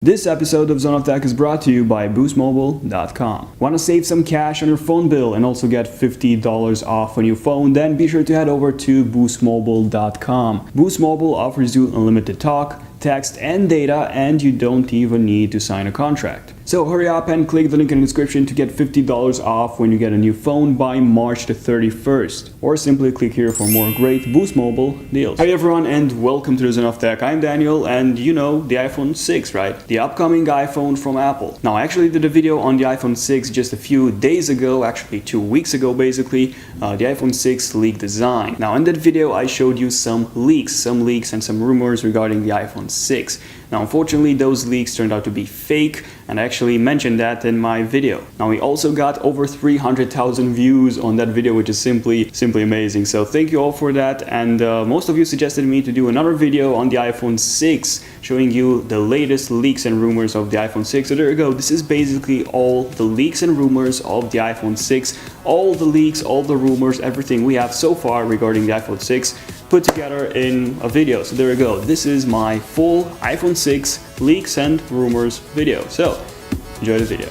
This episode of zeni.т is brought to you by boostmobile.com. Want to save some cash on your phone bill and also get $50 off on your phone? Then be sure to head over to boostmobile.com. Boost Mobile offers you unlimited talk, text, and data, and you don't even need to sign a contract. So hurry up and click the link in the description to get $50 off when you get a new phone by March the 31st. Or simply click here for more great Boost Mobile deals. Hey everyone, and welcome to zeni.т. I'm Daniel, and you know the iPhone 6, right? The upcoming iPhone from Apple. Now I actually did a video on the iPhone 6 just a few days ago, actually 2 weeks ago basically, the iPhone 6 leak design. Now in that video I showed you some leaks and some rumors regarding the iPhone 6. Now unfortunately those leaks turned out to be fake, and I actually mentioned that in my video. Now we also got over 300,000 views on that video, which is simply amazing. So thank you all for that, and most of you suggested me to do another video on the iPhone 6 showing you the latest leaks and rumors of the iPhone 6. So there you go, this is basically all the leaks and rumors of the iPhone 6, all the leaks, all the rumors, everything we have so far regarding the iPhone 6 put together in a video. So there you go, this is my full iPhone 6 leaks and rumors video. So enjoy the video.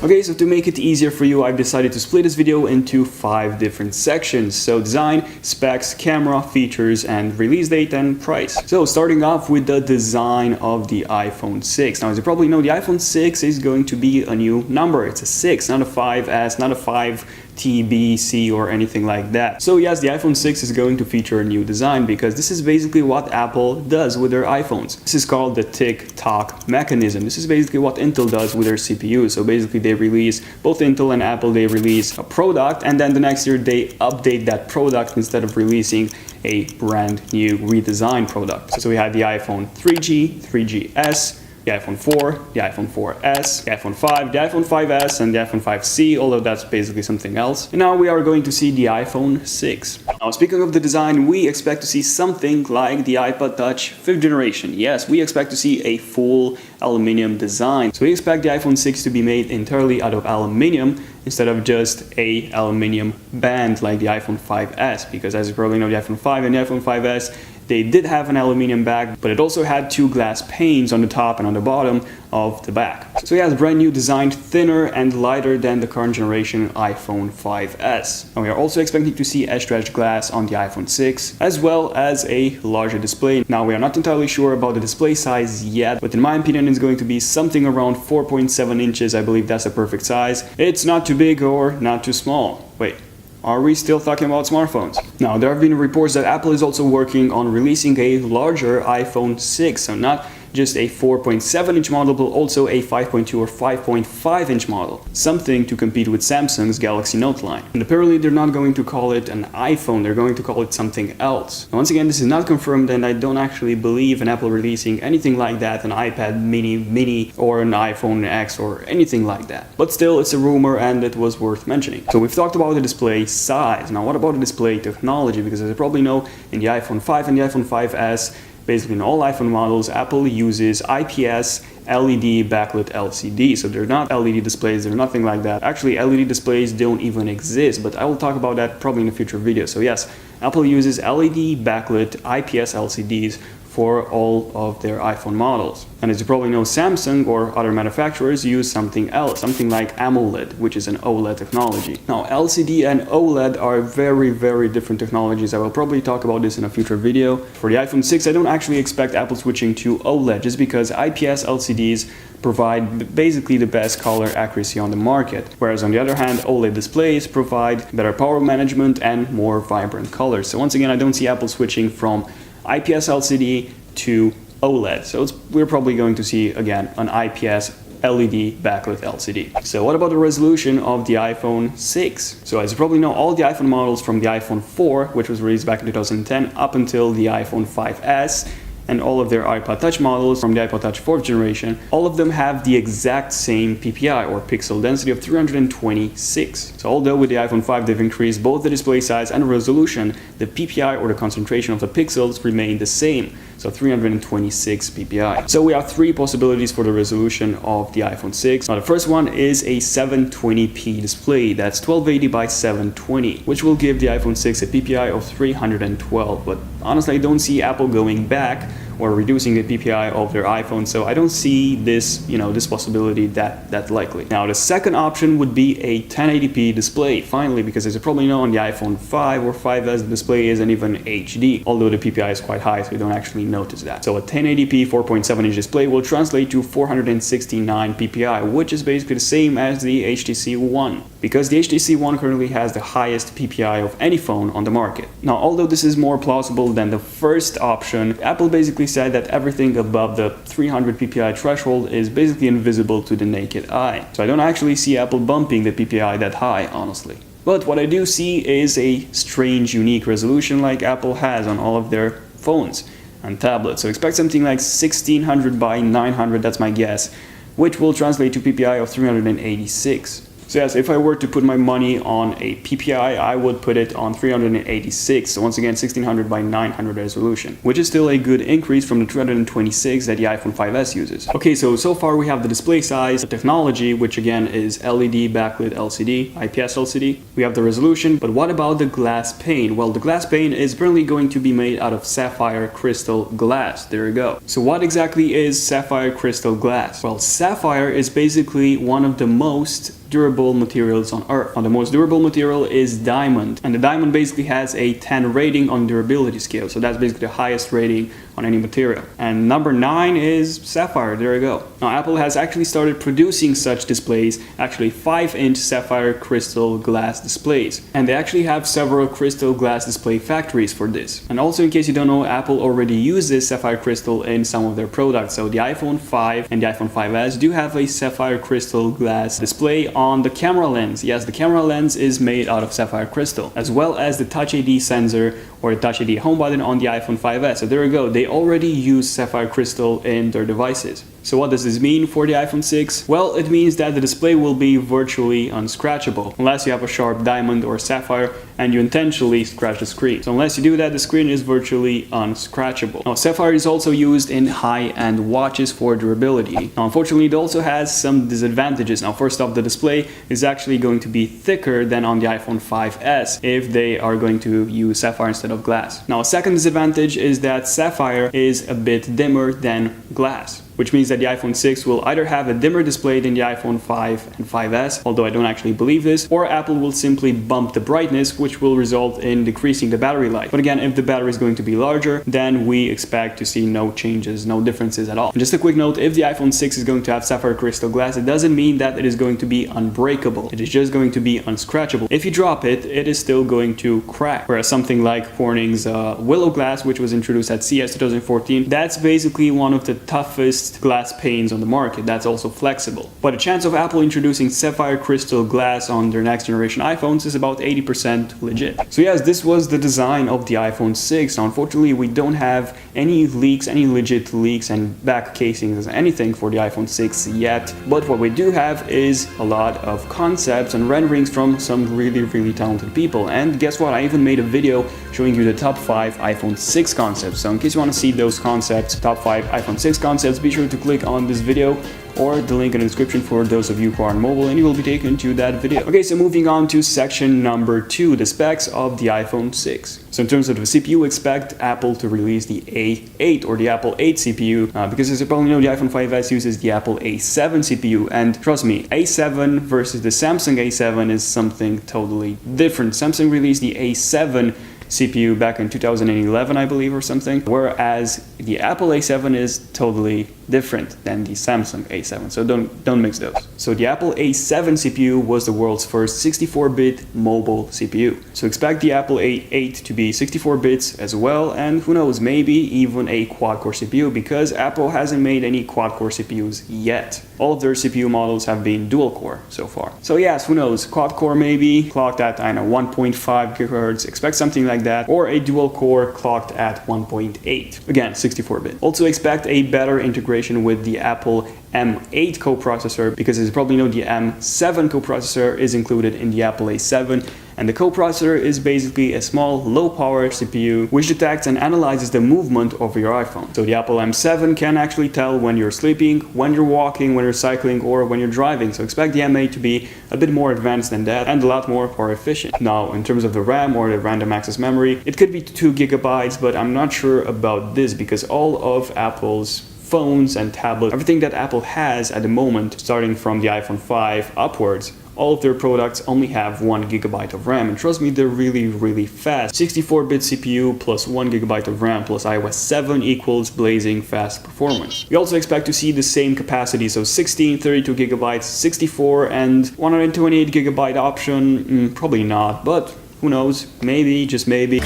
Okay, so to make it easier for you, I've decided to split this video into 5 different sections. So design, specs, camera, features, and release date and price. So starting off with the design of the iPhone 6. Now as you probably know, the iPhone 6 is going to be a new number. It's a 6, not a 5S, not a 5TBC or anything like that. So yes, the iPhone 6 is going to feature a new design because this is basically what Apple does with their iPhones. This is called the tick-tock mechanism. This is basically what Intel does with their CPUs. So basically they release, both Intel and Apple, they release a product, and then the next year they update that product instead of releasing a brand new redesigned product. So we had the iPhone 3G, 3GS, the iPhone 4, the iPhone 4S, the iPhone 5, the iPhone 5S, and the iPhone 5C, although that's basically something else. And now we are going to see the iPhone 6. Now speaking of the design, we expect to see something like the iPod Touch 5th generation. Yes, we expect to see a full aluminum design. So we expect the iPhone 6 to be made entirely out of aluminum instead of just a aluminum band like the iPhone 5S, because as you probably know, the iPhone 5 and the iPhone 5S, they did have an aluminum back, but it also had 2 glass panes on the top and on the bottom of the back. So it has brand new design, thinner and lighter than the current generation iPhone 5S. And we are also expecting to see edge-to-edge glass on the iPhone 6, as well as a larger display. Now we are not entirely sure about the display size yet, but in my opinion it's going to be something around 4.7 inches. I believe that's the perfect size. It's not too big or not too small. Wait. Are we still talking about smartphones? Now, there have been reports that Apple is also working on releasing a larger iPhone 6, so not just a 4.7-inch model, but also a 5.2 or 5.5-inch model, something to compete with Samsung's Galaxy Note line. And apparently they're not going to call it an iPhone, they're going to call it something else. Now, once again, this is not confirmed, and I don't actually believe in Apple releasing anything like that, an iPad mini, or an iPhone X, or anything like that. But still, it's a rumor, and it was worth mentioning. So we've talked about the display size. Now, what about the display technology? Because as you probably know, in the iPhone 5 and the iPhone 5S, basically in all iPhone models, Apple uses IPS LED backlit LCD. So they're not LED displays, they're nothing like that. Actually, LED displays don't even exist, but I will talk about that probably in a future video. So yes, Apple uses LED backlit IPS LCDs for all of their iPhone models. And as you probably know, Samsung or other manufacturers use something else, something like AMOLED, which is an OLED technology. Now, LCD and OLED are very different technologies. I will probably talk about this in a future video. For the iPhone 6, I don't actually expect Apple switching to OLED, just because IPS LCDs provide basically the best color accuracy on the market, whereas on the other hand, OLED displays provide better power management and more vibrant colors. So once again, I don't see Apple switching from IPS LCD to OLED. So we're probably going to see again an IPS LED backlit LCD. So what about the resolution of the iPhone 6? So as you probably know, all the iPhone models from the iPhone 4, which was released back in 2010, up until the iPhone 5S and all of their iPod Touch models from the iPod Touch 4th generation, all of them have the exact same PPI or pixel density of 326. So although with the iPhone 5 they've increased both the display size and resolution, the PPI or the concentration of the pixels remain the same. So 326 PPI. So we have three possibilities for the resolution of the iPhone 6. Now the first one is a 720p display. That's 1280 by 720, which will give the iPhone 6 a PPI of 312. But honestly, I don't see Apple going back or reducing the PPI of their iPhone, so I don't see this, this possibility that likely. Now the second option would be a 1080p display, finally, because as you probably know, on the iPhone 5 or 5S the display isn't even HD, although the PPI is quite high, so you don't actually notice that. So a 1080p 4.7-inch display will translate to 469 PPI, which is basically the same as the HTC One, because the HTC One currently has the highest PPI of any phone on the market. Now, although this is more plausible than the first option, Apple basically said that everything above the 300 PPI threshold is basically invisible to the naked eye. So I don't actually see Apple bumping the PPI that high, honestly. But what I do see is a strange, unique resolution like Apple has on all of their phones and tablets. So expect something like 1600 by 900, that's my guess, which will translate to PPI of 386. So yes, if I were to put my money on a PPI, I would put it on 386. So once again, 1600 by 900 resolution, which is still a good increase from the 226 that the iPhone 5S uses. Okay, so far we have the display size, the technology, which again is LED backlit LCD, IPS LCD. We have the resolution, but what about the glass pane? Well, the glass pane is apparently going to be made out of sapphire crystal glass. There you go. So what exactly is sapphire crystal glass? Well, sapphire is basically one of the most durable materials on Earth. Now, the most durable material is diamond, and the diamond basically has a 10 rating on durability scale, so that's basically the highest rating on any material. And number 9 is sapphire. There you go. Now, Apple has actually started producing such displays, actually 5-inch sapphire crystal glass displays, and they actually have several crystal glass display factories for this. And also, in case you don't know, Apple already uses sapphire crystal in some of their products. So the iPhone 5 and the iPhone 5S do have a sapphire crystal glass display on the camera lens. Yes, the camera lens is made out of sapphire crystal, as well as the Touch ID sensor or the Touch ID home button on the iPhone 5S. So there you go. They already use sapphire crystal in their devices. So what does this mean for the iPhone 6? Well, it means that the display will be virtually unscratchable, unless you have a sharp diamond or sapphire and you intentionally scratch the screen. So unless you do that, the screen is virtually unscratchable. Now, sapphire is also used in high-end watches for durability. Now, unfortunately, it also has some disadvantages. Now, first off, the display is actually going to be thicker than on the iPhone 5S if they are going to use sapphire instead of glass. Now, a second disadvantage is that sapphire is a bit dimmer than glass, which means that the iPhone 6 will either have a dimmer display than the iPhone 5 and 5S, although I don't actually believe this, or Apple will simply bump the brightness, which will result in decreasing the battery life. But again, if the battery is going to be larger, then we expect to see no changes, no differences at all. And just a quick note, if the iPhone 6 is going to have sapphire crystal glass, it doesn't mean that it is going to be unbreakable. It is just going to be unscratchable. If you drop it, it is still going to crack. Whereas something like Corning's Willow Glass, which was introduced at CES 2014, that's basically one of the toughest glass panes on the market. That's also flexible. But the chance of Apple introducing sapphire crystal glass on their next generation iPhones is about 80% legit. So yes, this was the design of the iPhone 6. Now, unfortunately, we don't have any leaks, any legit leaks and back casings, anything for the iPhone 6 yet. But what we do have is a lot of concepts and renderings from some really talented people. And guess what? I even made a video showing you the top 5 iPhone 6 concepts. So in case you want to see those concepts, top 5 iPhone 6 concepts, be sure to click on this video or the link in the description for those of you who are on mobile, and you will be taken to that video. Okay, so moving on to section number 2, the specs of the iPhone 6. So in terms of the CPU, expect Apple to release the A8 or the Apple 8 CPU, because as you probably know, the iPhone 5S uses the Apple A7 CPU, and trust me, A7 versus the Samsung A7 is something totally different. Samsung released the A7 CPU back in 2011, I believe, or something, whereas the Apple A7 is totally different than the Samsung A7, so don't mix those. So the Apple A7 CPU was the world's first 64-bit mobile CPU. So expect the Apple A8 to be 64 bits as well, and who knows, maybe even a quad-core CPU, because Apple hasn't made any quad-core CPUs yet. All of their CPU models have been dual-core so far. So yes, who knows, quad-core maybe, clocked at, 1.5 GHz, expect something like that, or a dual-core clocked at 1.8. Again, 64-bit. Also expect a better integration with the Apple M8 coprocessor, because as you probably know, the M7 coprocessor is included in the Apple A7, and the coprocessor is basically a small low-power CPU which detects and analyzes the movement of your iPhone. So the Apple M7 can actually tell when you're sleeping, when you're walking, when you're cycling, or when you're driving. So expect the M8 to be a bit more advanced than that and a lot more power efficient. Now, in terms of the RAM or the random access memory, it could be 2 GB, but I'm not sure about this because all of Apple's phones and tablets, everything that Apple has at the moment, starting from the iPhone 5 upwards, all of their products only have 1 GB of RAM, and trust me, they're really fast. 64-bit CPU plus 1 GB of RAM plus iOS 7 equals blazing fast performance. We also expect to see the same capacity, so 16, 32 GB, 64 and 128 GB option, probably not, but who knows, maybe, just maybe.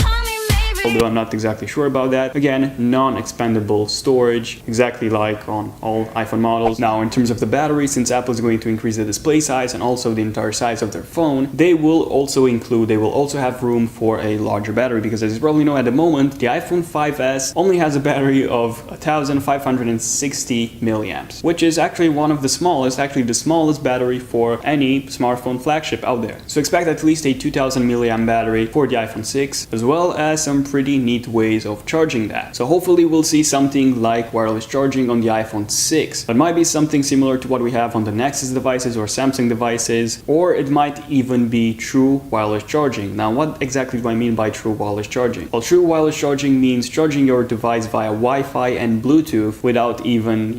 Although I'm not exactly sure about that. Again, non-expandable storage, exactly like on all iPhone models. Now, in terms of the battery, since Apple is going to increase the display size and also the entire size of their phone, they will also have room for a larger battery, because as you probably know, at the moment, the iPhone 5S only has a battery of 1,560 milliamps, which is actually one of the smallest, the smallest battery for any smartphone flagship out there. So expect at least a 2,000 milliamp battery for the iPhone 6, as well as some pretty neat ways of charging that. So hopefully we'll see something like wireless charging on the iPhone 6, but might be something similar to what we have on the Nexus devices or Samsung devices, or it might even be true wireless charging. Now, what exactly do I mean by true wireless charging? Well, true wireless charging means charging your device via Wi-Fi and Bluetooth without even,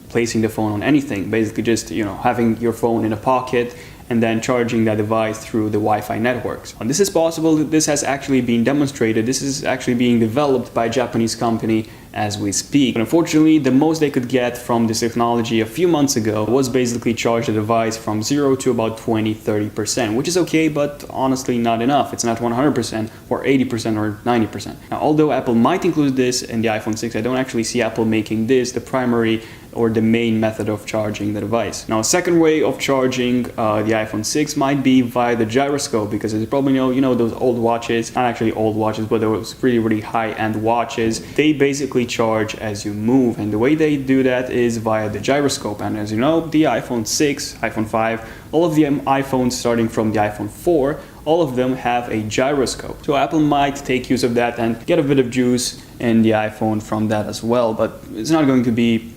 placing the phone on anything. Basically just, having your phone in a pocket and then charging that device through the Wi-Fi networks. And this is possible. This has actually been demonstrated. This is actually being developed by a Japanese company as we speak. But unfortunately, the most they could get from this technology a few months ago was basically charge the device from 0 to about 20-30%, which is okay, but honestly not enough. It's not 100% or 80% or 90%. Now, although Apple might include this in the iPhone 6, I don't actually see Apple making this the primary or the main method of charging the device. Now, a second way of charging the iPhone 6 might be via the gyroscope, because as you probably know, those old watches, not actually old watches, but those really high-end watches, they basically charge as you move, and the way they do that is via the gyroscope. And as you know, the iPhone 6, iPhone 5, all of the iPhones starting from the iPhone 4, all of them have a gyroscope. So Apple might take use of that and get a bit of juice in the iPhone from that as well, but it's not going to be,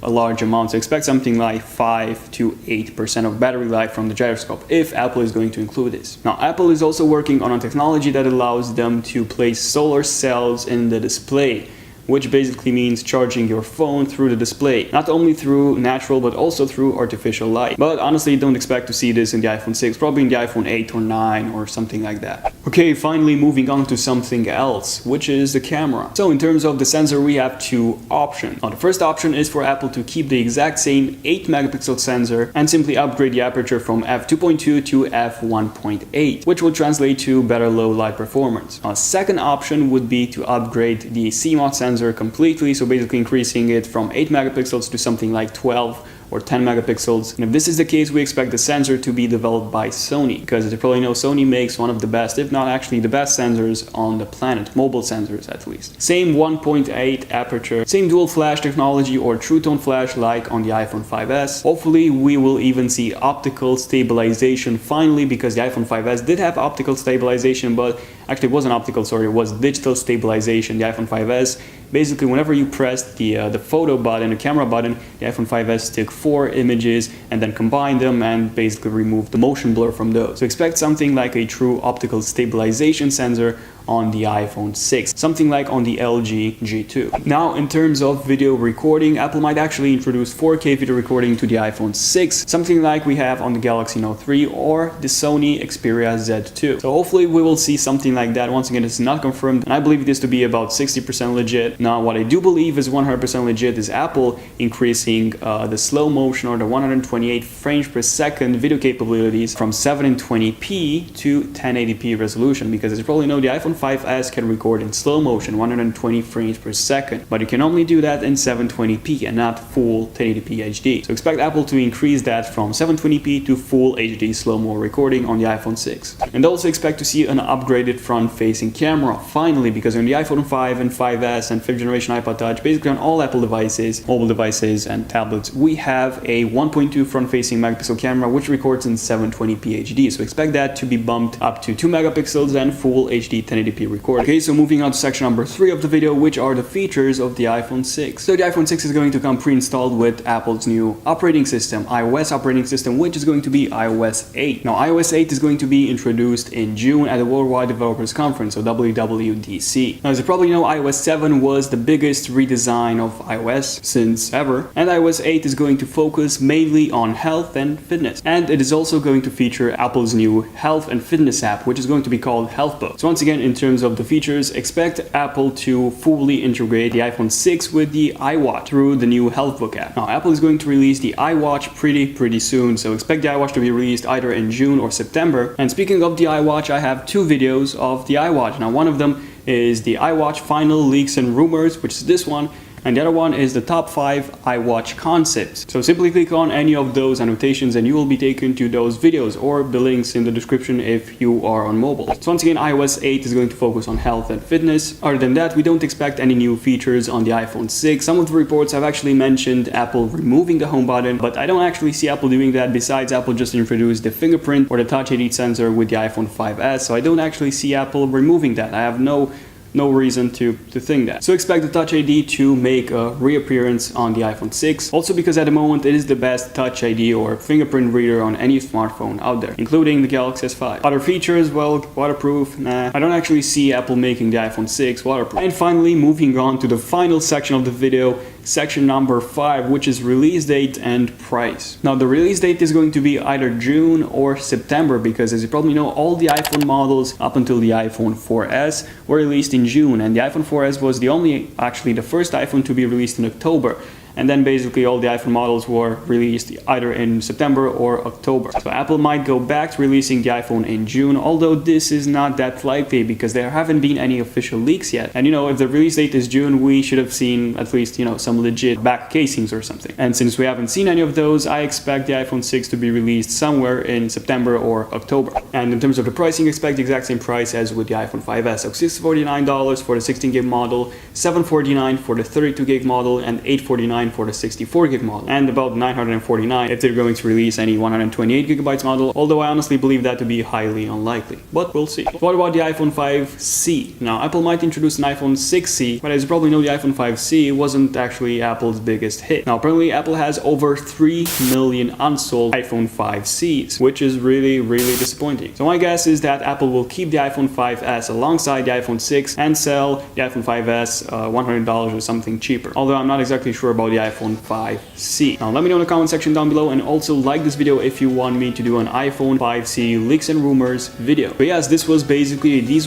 a large amount. So expect something like 5 to 8% of battery life from the gyroscope if Apple is going to include this. Now, Apple is also working on a technology that allows them to place solar cells in the display, which basically means charging your phone through the display, not only through natural but also through artificial light. But honestly, don't expect to see this in the iPhone 6, probably in the iPhone 8 or 9 or something like that. Okay, finally moving on to something else, which is the camera. So in terms of the sensor, we have two options. Now, the first option is for Apple to keep the exact same 8 megapixel sensor and simply upgrade the aperture from f2.2 to f1.8, which will translate to better low light performance. A second option would be to upgrade the CMOS sensor completely, so basically increasing it from 8 megapixels to something like 12 or 10 megapixels. And if this is the case, we expect the sensor to be developed by Sony, because as you probably know, Sony makes one of the best, if not actually the best sensors on the planet, mobile sensors at least. Same 1.8 aperture, same dual flash technology or true tone flash like on the iPhone 5S. Hopefully we will even see optical stabilization finally, because the iPhone 5S did have optical stabilization, but actually it wasn't optical, sorry, it was digital stabilization. The iPhone 5S, basically whenever you pressed the photo button, the camera button, the iPhone 5S took 4 images and then combined them and basically removed the motion blur from those. So expect something like a true optical stabilization sensor on the iPhone 6, something like on the LG G2. Now, in terms of video recording, Apple might actually introduce 4K video recording to the iPhone 6, something like we have on the Galaxy Note 3 or the Sony Xperia Z2. So hopefully we will see something like that. Once again, it's not confirmed, and I believe this to be about 60% legit. Now, what I do believe is 100% legit is Apple increasing the slow motion or the 128 frames per second video capabilities from 720p to 1080p resolution, because as you probably know, the iPhone 5s can record in slow motion 120 frames per second, but you can only do that in 720p and not full 1080p HD. So expect Apple to increase that from 720p to full HD slow-mo recording on the iPhone 6. And also expect to see an upgraded front-facing camera finally, because on the iPhone 5 and 5s and 5th generation iPod Touch, basically on all Apple devices, mobile devices and tablets, we have a 1.2 front-facing megapixel camera which records in 720p HD. So expect that to be bumped up to 2 megapixels and full HD 1080p recording. Okay, so moving on to section number 3 of the video, which are the features of the iPhone 6. So the iPhone 6 is going to come pre-installed with Apple's new operating system, iOS operating system, which is going to be iOS 8. Now, iOS 8 is going to be introduced in June at the Worldwide Developers Conference, or WWDC. Now, as you probably know, iOS 7 was the biggest redesign of iOS since ever, and iOS 8 is going to focus mainly on health and fitness. And it is also going to feature Apple's new health and fitness app, which is going to be called HealthBook. So once again, in terms of the features, expect Apple to fully integrate the iPhone 6 with the iWatch through the new HealthBook app. Now, Apple is going to release the iWatch pretty soon, so expect the iWatch to be released either in June or September. And speaking of the iWatch, I have 2 videos of the iWatch. Now, one of them is the iWatch final leaks and rumors, which is this one, and the other one is the top 5 iWatch concepts. So simply click on any of those annotations and you will be taken to those videos, or the links in the description if you are on mobile. So once again, iOS 8 is going to focus on health and fitness. Other than that, we don't expect any new features on the iPhone 6. Some of the reports have actually mentioned Apple removing the home button, but I don't actually see Apple doing that. Besides, Apple just introduced the fingerprint or the Touch ID sensor with the iPhone 5s, so I don't actually see Apple removing that. I have no reason to think that. So expect the Touch ID to make a reappearance on the iPhone 6. Also because at the moment it is the best Touch ID or fingerprint reader on any smartphone out there, including the Galaxy S5. Other features, well, waterproof, nah. I don't actually see Apple making the iPhone 6 waterproof. And finally, moving on to the final section of the video, section number 5, which is release date and price. Now, the release date is going to be either June or September, because as you probably know, all the iPhone models up until the iPhone 4S were released in June, and the iPhone 4S was the first iPhone to be released in October. And then basically all the iPhone models were released either in September or October. So Apple might go back to releasing the iPhone in June, although this is not that likely because there haven't been any official leaks yet. And if the release date is June, we should have seen at least, some legit back casings or something. And since we haven't seen any of those, I expect the iPhone 6 to be released somewhere in September or October. And in terms of the pricing, expect the exact same price as with the iPhone 5s. So $649 for the 16 gig model, $749 for the 32 gig model, and $849 for the 64 gig model, and about $949 if they're going to release any 128 gigabytes model, although I honestly believe that to be highly unlikely, but we'll see. What about the iPhone 5C? Now, Apple might introduce an iPhone 6C, but as you probably know, the iPhone 5C wasn't actually Apple's biggest hit. Now, apparently Apple has over 3 million unsold iPhone 5Cs, which is really disappointing. So my guess is that Apple will keep the iPhone 5S alongside the iPhone 6 and sell the iPhone 5S $100 or something cheaper, although I'm not exactly sure about the iPhone 5C. Now let me know in the comment section down below, and also like this video if you want me to do an iPhone 5C leaks and rumors video. But yes, these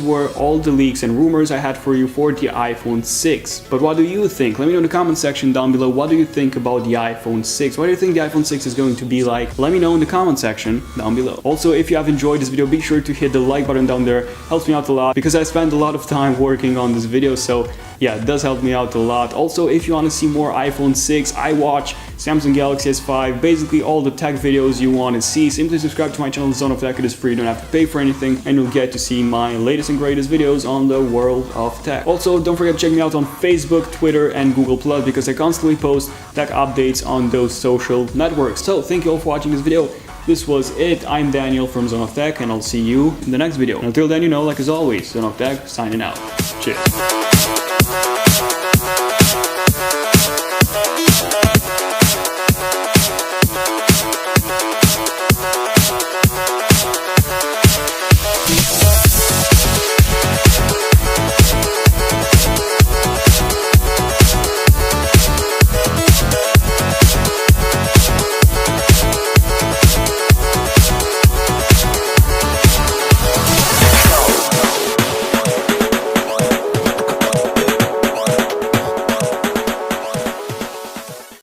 were all the leaks and rumors I had for you for the iPhone 6. But what do you think? Let me know in the comment section down below. What do you think about the iPhone 6? What do you think the iPhone 6 is going to be like? Let me know in the comment section down below. Also, if you have enjoyed this video, be sure to hit the like button down there. Helps me out a lot because I spent a lot of time working on this video, so yeah, it does help me out a lot. Also, if you want to see more iPhone 6, iWatch, Samsung Galaxy S5, basically all the tech videos you want to see, simply subscribe to my channel, zeni.т. It is free, you don't have to pay for anything, and you'll get to see my latest and greatest videos on the world of tech. Also, don't forget to check me out on Facebook, Twitter, and Google+, because I constantly post tech updates on those social networks. So, thank you all for watching this video. This was it. I'm Daniel from zeni.т, and I'll see you in the next video. And until then, like as always, zeni.т signing out. Cheers.